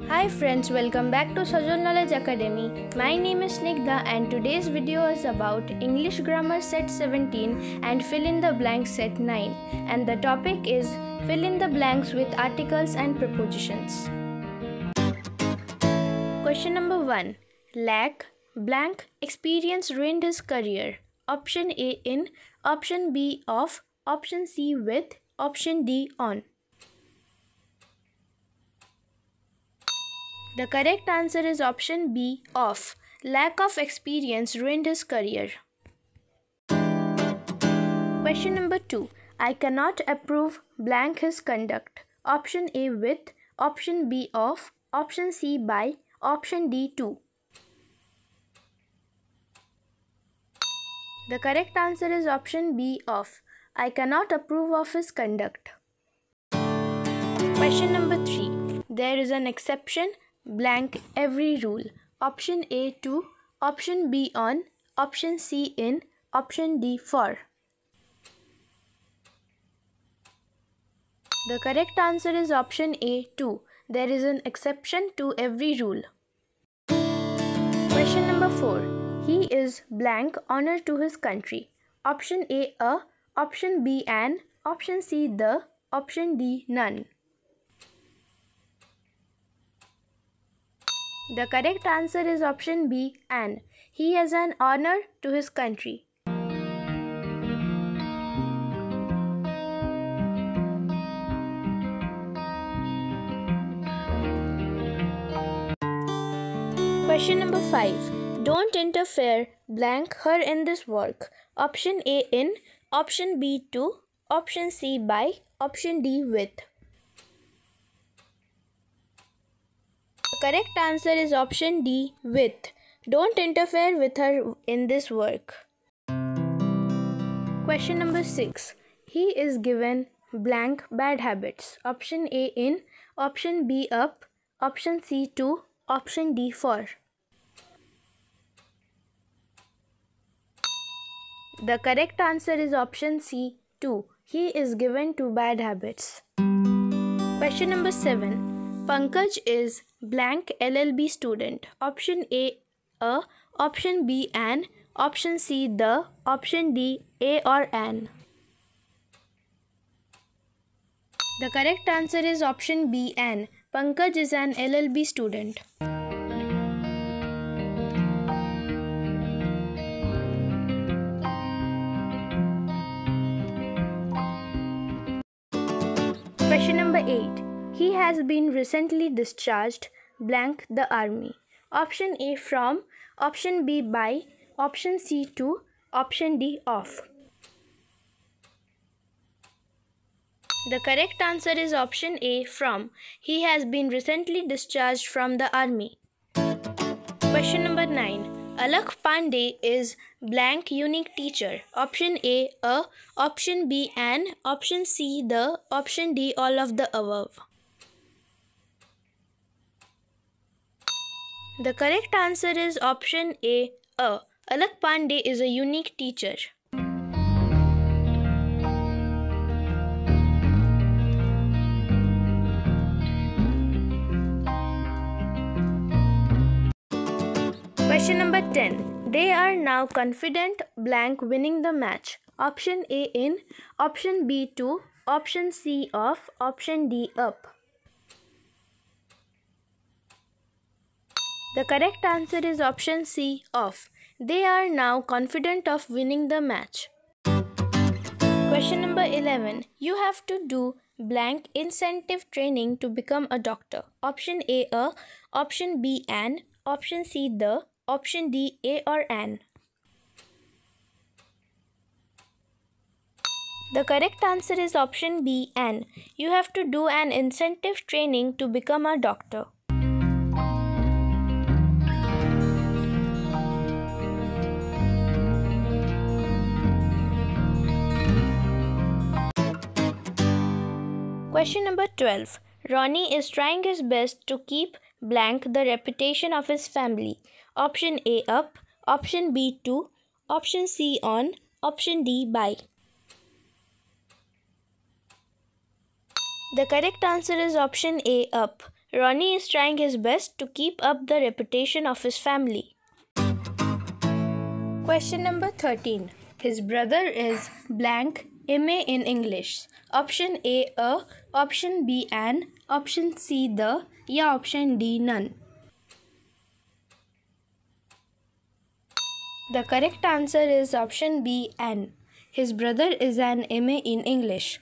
Hi friends, welcome back to Sajal Knowledge Academy. My name is Snigdha and today's video is about English Grammar Set 17 and Fill in the Blanks Set 9, and the topic is Fill in the blanks with articles and prepositions. Question number 1. Lack blank experience ruined his career. Option A in, option B of, option C with, option D on. The correct answer is option B of. Lack of experience ruined his career. Question number 2. I cannot approve blank his conduct. Option A with, option B of, option C by, option D to. The correct answer is option B of. I cannot approve of his conduct. Question number 3. There is an exception blank every rule. Option A to, option B on, option C in, option D for. The correct answer is option A to. There is an exception to every rule. Question number 4. He is blank honor to his country. Option A option B an, option C the, option D none. The correct answer is option B an. He has an honor to his country. Question number 5. Don't interfere blank her in this work. Option A in, option B to, option C by, option D with. The correct answer is option D with. Don't interfere with her in this work. Question number 6. He is given blank bad habits. Option A in, option B up, option C to, option D for. The correct answer is option C 2. He is given 2 bad habits. Question number 7. Pankaj is blank LLB student. Option A option B an, option C the, option D a or an. The correct answer is option B an. Pankaj is an LLB student. Question number 8. He has been recently discharged blank the army. Option A from, option B by, option C to, option D of. The correct answer is option A from. He has been recently discharged from the army. Question number 9. Alakh Pandey is blank unique teacher. Option A option B an, option C the, option D all of the above. The correct answer is option A Alakh Pandey is a unique teacher. Question number 10. They are now confident blank winning the match. Option A in, option B to, option C off, option D up. The correct answer is option C off. They are now confident of winning the match. Question number 11. You have to do blank incentive training to become a doctor. Option A option B an, option C the, option D a or an. The correct answer is option B an. You have to do an incentive training to become a doctor. Question number 12. Ronnie is trying his best to keep blank the reputation of his family. Option A up, option B to, option C on, option D by. The correct answer is option A up. Ronnie is trying his best to keep up the reputation of his family. Question number 13. His brother is blank MA in English. Option A, option B, an, option C, the, या option D, none. The correct answer is option B, an. His brother is an MA in English.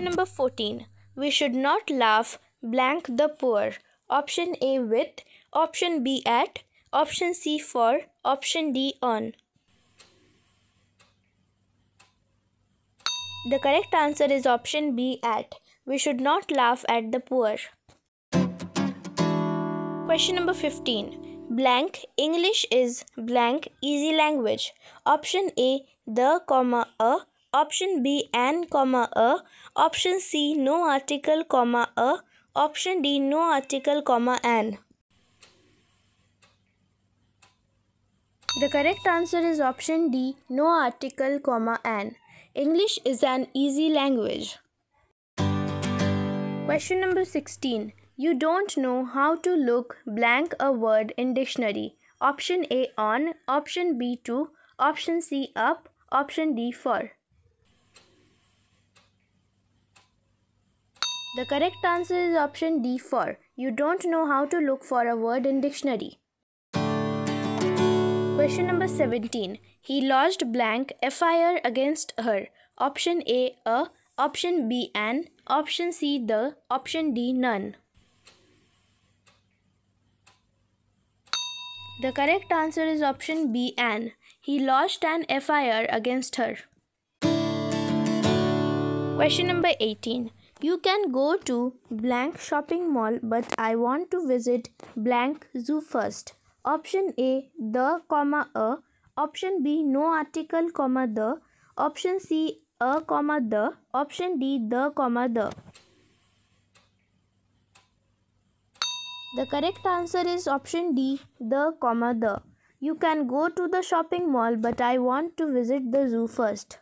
Number 14. We should not laugh blank the poor. Option A, with, option B, at, option C, for, option D, on. The correct answer is option B, at. We should not laugh at the poor. Question number 15. Blank English is blank easy language. Option A, the, a. Option B, an, a. Option C, no article, a. Option D, no article, an. The correct answer is option D, no article, an. English is an easy language. Question number 16. You don't know how to look blank a word in dictionary. Option A, on. Option B, to. Option C, up. Option D, for. The correct answer is option D, for. You don't know how to look for a word in dictionary. Question number 17. He lodged blank FIR against her. Option A, option B, an, option C, the, option D, none. The correct answer is option B, an. He lodged an FIR against her. Question number 18. You can go to blank shopping mall, but I want to visit blank zoo first. Option A, the, a. Option B, no article, the. Option C, a, the. Option D, the, the. The correct answer is option D, the. You can go to the shopping mall, but I want to visit the zoo first.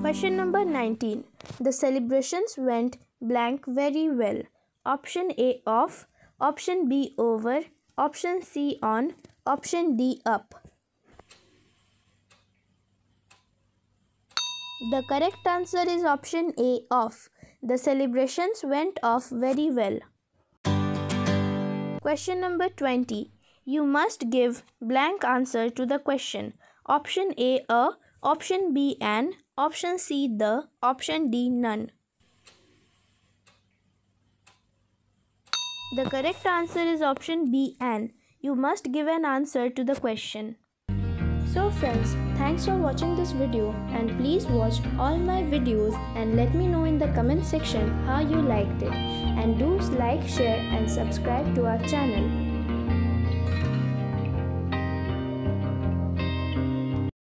Question number 19. The celebrations went blank very well. Option A, off. Option B, over. Option C, on. Option D, up. The correct answer is option A, off. The celebrations went off very well. Question number 20. You must give blank answer to the question. Option A, option B, an, option C, the, option D, none. The correct answer is option B, an. You must give an answer to the question. So friends, thanks for watching this video, and please watch all my videos and let me know in the comment section how you liked it. And do like, share and subscribe to our channel.